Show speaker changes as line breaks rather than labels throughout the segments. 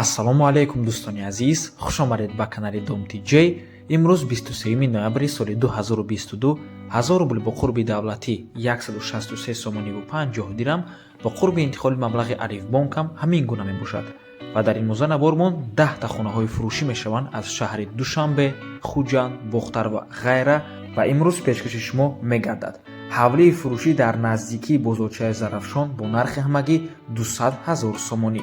ассалому алайкум дӯстони азиз, хушомадед ба канали Dom.tj. имрӯз 23 ноябри соли 2022 1000 рубл бо қурби давлатӣ 163 сомониву 50 дирам бо қурби интиқоли маблағи Алифбонкам ҳамин гуна мебошад ва дар ин мӯза набормон 10 та хонаҳои фурӯшӣ мешаванд аз шаҳри Душанбе, Хуҷанд, Бохтар ва ғайра ва имрӯз пешкаши шумо мегардад. ҳавлии фурӯшӣ дар наздикии бозорчаи Зарафшон бо нархи ҳамагӣ 200 000 сомонӣ.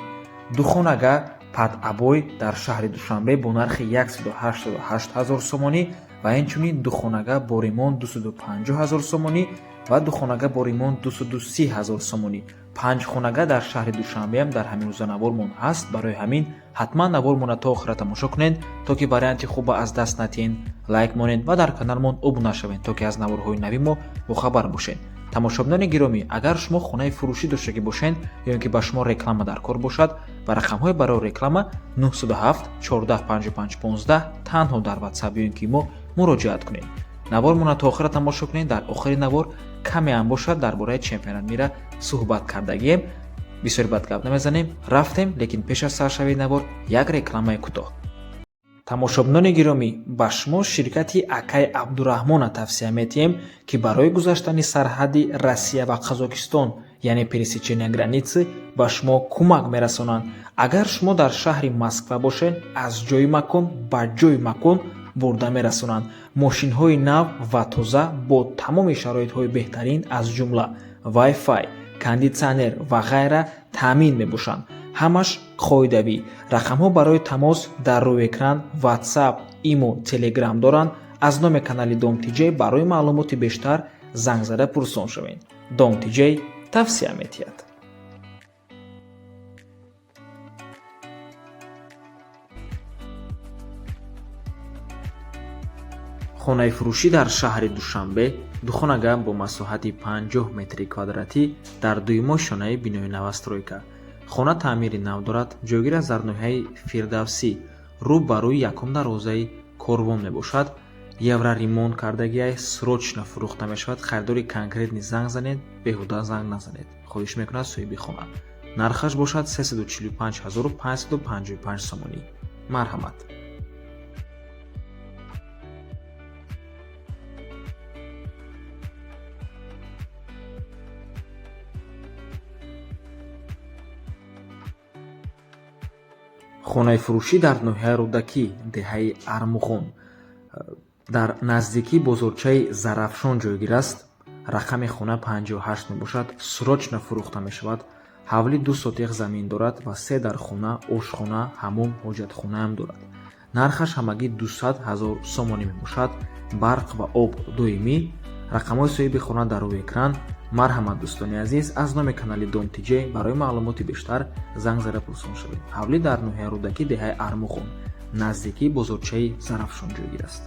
Духонага Падабой дар шаҳри Душанбе бо нархи 188 000 сомонӣ ва инчунин духонага бо ремонт 250 000 сомонӣ ва духонага бо ремонт 230 000 сомонӣ. Панҷхонага дар шаҳри Душанбе ҳам дар ҳамин рӯза навормон ҳаст. Барои ҳамин ҳатман навормона то охира тамошо кунед, то ки варианти хуба аз даст натиҳен. Лайк монед ва дар каналмон обуна шавед, то ки аз наворҳои нави мо бохабар бошед. тамошобинони гиромӣ, агар шумо хонаи фурӯшӣ доштагӣ бошед ё ин ки ба шумо реклама дар кор бошад, ба рақамҳои барои реклама 907 14 55 15 танҳо дар WhatsApp ё ин ки мо муроҷиат кунед. навормона то охира тамошо кунед. дар охири навор каме ам бошад дар бораи чемпионат мира суҳбат кардагием. бисёр бад гап намезанем, рафтем, лекин пеш аз саршавии навор як рекламаи кӯтоҳ. тамошобинони гиромӣ, ба шумо ширкати Акай Абдураҳмона тавсия метиҳем, ки барои гузаштани сарҳади Россия ва Қазокистон, яъне пересечения границы, ба шумо кӯмак мерасонанд. агар шумо дар шаҳри Москва бошед, аз ҷои макон ба ҷои макон бурда мерасонанд. мошинҳои нав ва тоза бо тамоми шароитҳои беҳтарин аз ҷумла Wi-Fi, кондитсионер ва ғайра таъмин мебошанд. ҳамаш қоидавӣ. рақамҳо барои тамос дар рӯи экран WhatsApp, Imo, Telegram доранд. аз номи канали Dom.tj барои маълумоти бештар занг зада пурсон шавед. Dom.tj тавсия метиҳад. хонаи фурӯшӣ дар шаҳри Душанбе, духонага бо масоҳати 50 метри квадратӣ дар дуюмо шонаи бинои новостройка. хона таъмири нав дорад, ҷойгир аз дар ноҳияи Фирдавсӣ, рӯ ба рӯи якум дарвозаи Корвон мебошад. евро ремонт кардагиай срочно фурӯхта мешавад. харидори конкретни занг занед, беҳуда занг назанед. хоҳиш мекунад соҳиби хона. нархаш бошад 345 555 сомонӣ. марҳамат. хонаи фурӯшӣ дар ноҳияи Рӯдакӣ, деҳаи Армуғон, дар наздикии бозорчаи Зарафшон ҷойгир аст. рақами хона 58 мебошад. срочно фурӯхта мешавад. ҳавли 2 сотиқ замин дорад ва 3 дар хона, ошхона, ҳамом, ҳоҷатхонаам дорад. нархаш ҳамагӣ 200 000 сомонӣ мебошад. барқ ва об доимӣ. рақамҳои соҳиби хона дар рӯи экран. марҳамат дӯстони азиз, аз номи канали Dom.tj барои маълумоти бештар занг зада пурсон шавед. ҳавлӣ дар ноҳияи Рӯдакӣ, деҳаи Армуғон, наздикии бозорчаи Зарафшон ҷойгир аст.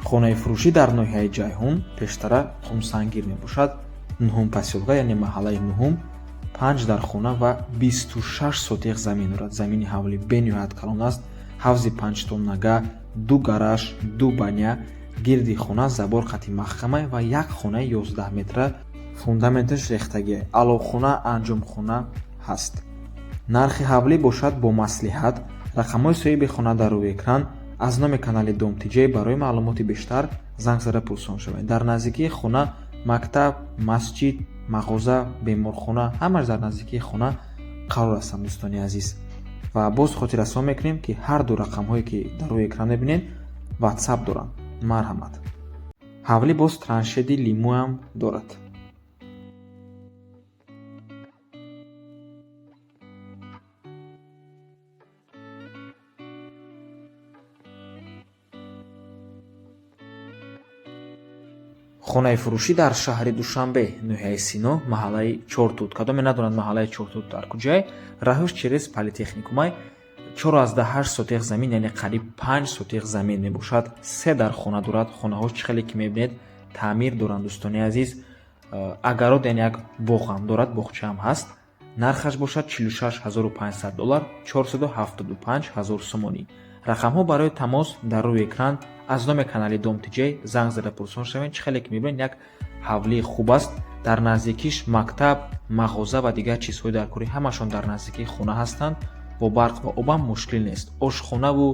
хонаи фурӯшӣ дар ноҳияи Ҷайҳун, пештара Хумсангир мебошад. 9 посёлка, яъне маҳаллаи 9, 5 дар хона ва 26 сотиқ замин дорад. замини ҳавли бениҳоят калон аст. ҳавзи 5 тоннага, 2 гараж, 2 баня, гирди хона забор қати маҳкама ва як хонаи 11 метра, фундаменташ рехтагӣ, аловхона, анҷомхона ҳаст. нархи ҳавлӣ бошад бо маслиҳат. рақамҳои соҳиби хона дар рӯи экран. аз номи канали Dom.tj барои маълумоти бештар занг зада пурсон шавед. дар наздикии хона мактаб, масҷид, мағоза, беморхона, ҳамаш дар наздикии хона қарор ҳастанд дӯстони азиз. ва боз хотиррасон мекунем, ки ҳар ду рақамҳое ки дар рӯи экран мебинед WhatsApp доранд. марҳамат. ҳавлӣ боз траншеди лимӯам дорад. хонаи фурӯшӣ дар шаҳри Душанбе, ноҳияи Сино, маҳаллаи Чортут. кадоме надонад маҳаллаи Чортут дар куҷае? раҳош через политехникумай 4,8 сотиқ замин, яъне қариб 5 сотиқ замин мебошад. 3 дар хона дорад. хонаҳош чӣ хеле ки мебинед таъмир доранд дӯстони азиз. агарод яъне як боғам дорад, боғчаам ҳаст. нархаш бошад $46500, 475 000 сомонӣ. рақамҳо барои тамос дар рӯи экран аз номи канали Dom TJ занг зада пурсон шавед. чӣ хеле ки мебинед як ҳавлии хуб аст. дар наздикиш мактаб, мағоза ва дигар чизҳои дар кори ҳамашон дар наздикии хона ҳастанд. бо барқ ва обам мушкил нест. ошхонаву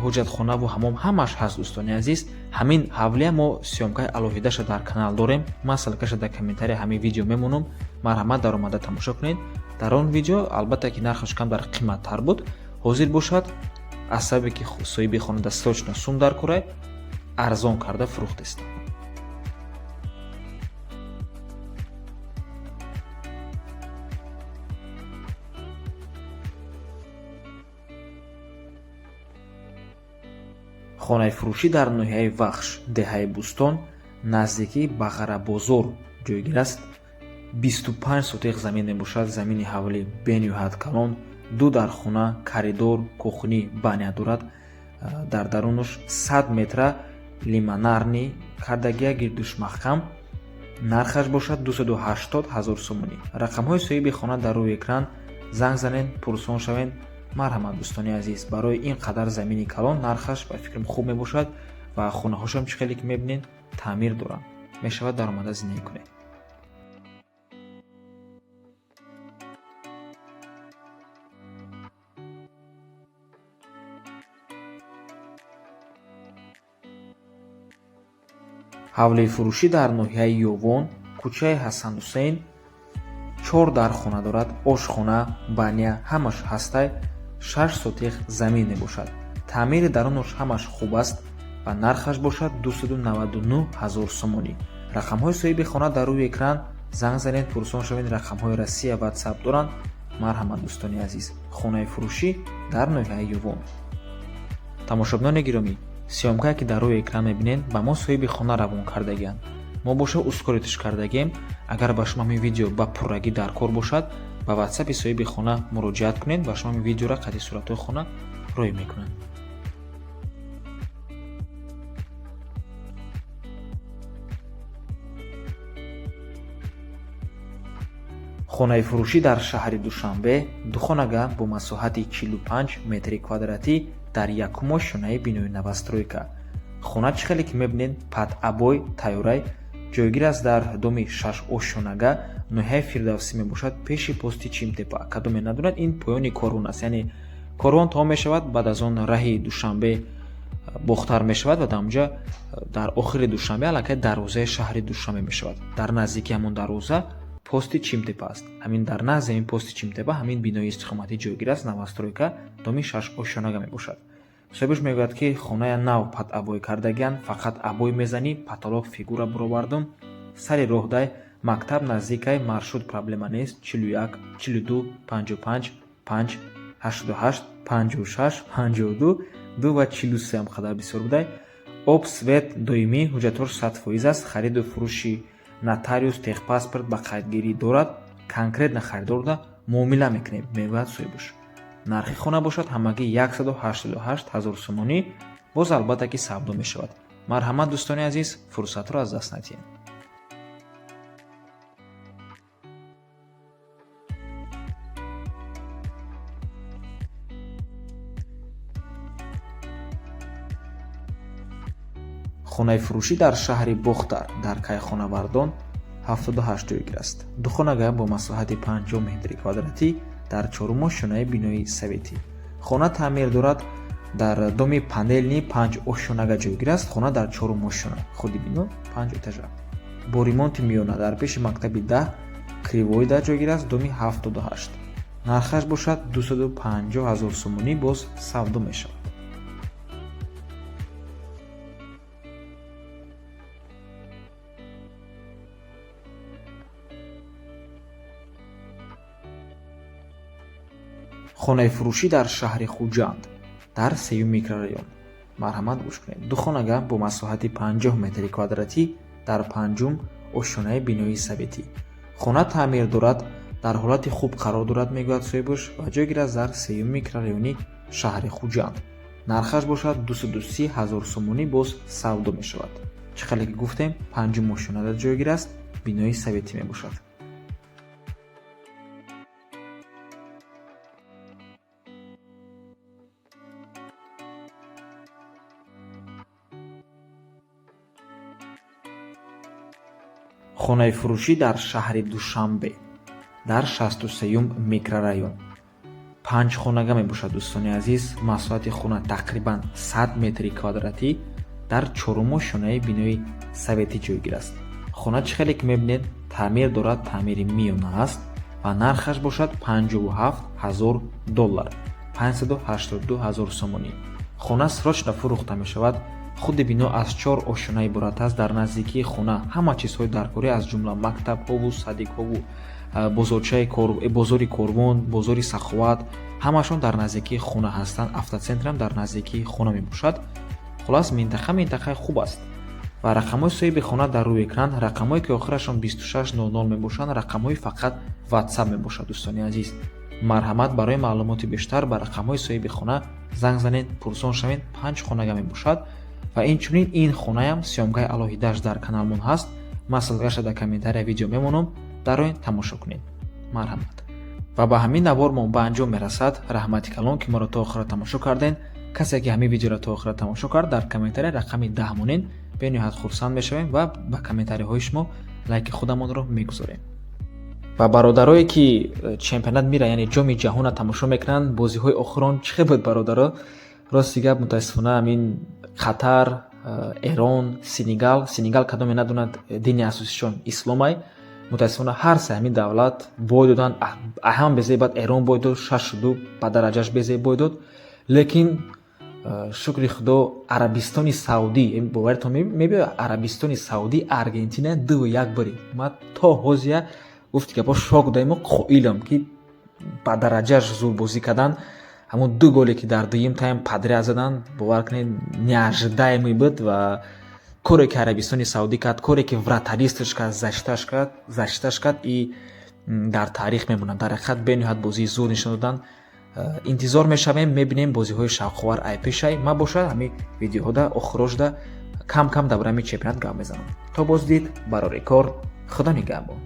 ҳуҷҷатхонаву ҳамом ҳамаш ҳаст. дӯстони азиз, ҳамин ҳавлия мо сёмкаи алоҳидаша дар канал дорем. ман салкаша дар комментария ҳамин видео мемонам. марҳамат дар омада тамошо кунед. дар он видео албатта ки нархаш камдар қиматтар буд, ҳозир бошад аз сабаби ки соҳиби хона дасточно сум дар кора арзон карда фурӯхтест. хонаи фурӯшӣ дар ноҳияи Вахш, деҳаи Бӯстон, наздикии Бағарабозор ҷойгир аст. 25 сотиқ замин мебошад. замини ҳавлӣ бениҳоят калон, ду дар хона, коридор, кухнӣ, баня дорад. дар дарунаш 100 метра лимонарни кардагия гирдуш маҳкам. нархаш бошад 280 000 сомонӣ. рақамҳои соҳиби хона дар рӯи экран. занг занед, пурсон шавед. марҳамат дӯстони азиз, барои ин қадар замини калон нархаш ба фикрам хуб мебошад ва хонаҳошам чӣ хеле ки мебинед таъмир доранд. мешавад даромада зиндагӣ кунед. ҳавлии фурӯшӣ дар ноҳияи Ёвон, кӯчаи Ҳасан Ҳусейн, 4 дархона дорад. ошхона, баня ҳамаш ҳастай. 6 сотиқ замин мебошад. таъмири дарунаш ҳамаш хуб аст ва нархаш бошад 299 000 сомонӣ. рақамҳои соҳиби хона дар рӯи экран. занг занед, пурсон шавед. рақамҳои Россия WhatsApp доранд. марҳамат дӯстони азиз, хонаи фурӯшӣ дар ноҳияи Ёвон. тамошобинони гиромӣ, сёмкае ки дар рӯи экран мебинед ба мо соҳиби хона равон кардагианд. мо боша ускоритиш кардагем. агар ба шумо ҳамин видео ба пуррагӣ дар кор бошад, ба WhatsApp-и соҳиби хона муроҷиат кунед. ба шумо ҳамин видеора қадди суратҳои хона роҳӣ мекунанд. хонаи фурӯшӣ дар шаҳри Душанбе, духонага бо масоҳати 45 метри квадратӣ дар якум ошонаи бинои новостройка. хона чӣ хеле ки мебинед падъабой тайёрай ҷойгир аст. дар доми 6 ошонага ноҳияи Фирдавсӣ мебошад, пеши пости Чимтепа. кадоме надонад, ин поёни корвон аст. яъне корвон тамом мешавад, баъд аз он раҳи Душанбе бохтар мешавад ва дар онҷа дар охири Душанбе аллакай дарвозаи шаҳри Душанбе мешавад. дар наздикии ҳамон дарвоза пости Чимтепа аст. ҳамин дар назди ҳамин пости Чимтепа ҳамин бинои истиқоматӣ ҷойгир аст. новостройка доми 6 ошонага мебошад. соҳибаш мегӯяд ки хоная нав падъабой кардагианд. фақат абой мезанӣ, патолог фигура буровардум. сари роҳ дай мактаб наздикай маршрут проблема нест. 41 42 55 5 88 56 52 2 ва 43 ҳам қадар бисёр будай. об свет доимӣ, ҳуҷҷатҳош 100% аст. хариду фурӯши нотариус, техпаспорт ба қайдгирӣ дорад. конкретна харидорда муомила мекунем, мегӯяд соҳибаш. нархи хона бошад ҳамагӣ 188 000 сомонӣ. боз албатта ки савдо мешавад. марҳамат дӯстони азиз, фурсатро аз даст надиҳед. хонаи фурӯшӣ дар шаҳри Бохтар дар Кайхонавардон 78 ҷойгир аст. духонага бо масоҳати 50 метри квадратӣ дар чорум ошонаи бинои советӣ. хона таъмир дорад. дар доми панелни 5 ошонага ҷойгир аст. хона дар чорум ошона, худи бино 5 этажа. бо ремонти миёна дар пеши мактаби 10 кривоида ҷойгир аст. доми 78. нархаш бошад 250 000 сомонӣ. боз савдо мешавад. хонаи фурӯшӣ дар шаҳри Хуҷанд дар 3 микрорайон. марҳамат гӯш кунед. духонага бо масоҳати 50 метри квадратӣ дар 5 ошонаи бинои советӣ. хона таъмир дорад. дар ҳолати хуб қарор дорад, мегӯяд соҳибаш, ва ҷойгир аст дар 3 микрорайони шаҳри Хуҷанд. нархаш бошад 230 000 сомонӣ. боз савдо мешавад. чӣ хеле ки гуфтем, 5 ошонада ҷойгир аст. бинои советӣ мебошад. хонаи фурӯшӣ дар шаҳри Душанбе дар 63-ум микрорайон. 5 хонага мебошад дӯстони азиз. масоҳати хона тақрибан 100 метри квадратӣ дар 4-умо шонаи бинои советӣ ҷойгир аст. хона чӣ хеле ки мебинед таъмир дорад, таъмири миёна аст ва нархаш бошад $57,000, 582,000 сомонӣ. хона срочно фурӯхта мешавад. худи бино аз 4 ошона иборат аст. дар наздикии хона ҳама чизҳои даркорӣ аз ҷумла мактабҳову садикҳову бозори корвон, бозори саховат ҳамашон дар наздикии хона ҳастанд. автоцентрам дар наздикии хона мебошад. хулос минтақаи хуб аст ва рақамҳои соҳиби хона дар рӯи экран. рақамҳое ки охирашон 2600 мебошанд рақамҳои фақат WhatsApp мебошад. дӯстони азиз, марҳамат, барои маълумоти бештар ба рақамҳои соҳиби хона занг занед, пурсон шавед. 5 хонага мебошад ва инчунин ин хонаам сиёмгаи алоҳидааш дар каналмон ҳаст. ман ссилкаша дар комментария видео мемонам, дароин тамошо кунед. марҳамат. ва ба ҳамин навор мо ба анҷом мерасад. раҳмати калон ки моро то охира тамошо карден. касе ки ҳамин видеоро то охира тамошо кард, дар комментария рақами 10 монен бениҳоят хурсанд мешавем ва ба комментариҳои шумо лайки худамонро мегузорем. ва бародарое ки чемпионат мира яъне ҷоми ҷаҳона тамошо мекунанд, бозиҳои охирон чӣ хел буд бародаро? рости гап мутаассифона ҳамин қатар, эрон, сенегал кадоме надонад дини асосишон исломай. мутаассифона ҳар се ҳамин давлат бой доданд. ҳам безе баъд эрон бой дод, 6-2 ба дараҷаш безе бой дод. лекин шукри худо Арабистони Саудӣ, боваритон мебиёд Арабистони Саудӣ Аргентина 2-1 барид. ма то ҳозия гуфти гапо шок даимо қоилам ки ба дараҷаш зур бозӣ карданд. ҳамун 2 голе ки дар дуюм тайм падряд заданд, бовар кунед неожидаемый буд ва коре ки Арабистони Саудӣ кард, коре ки вратаристаш кард, защиташ кард, и дар таърих мемонад. дар ҳақиқат бениҳоят бозии зур нишон доданд. интизор мешавем, мебинем бозиҳои шавқовар айпешай. ма бошад ҳамин видеоҳода охирошда кам кам дар бораи чемпионат гап мезанам. то боздид барори кор. худо нигаҳбон.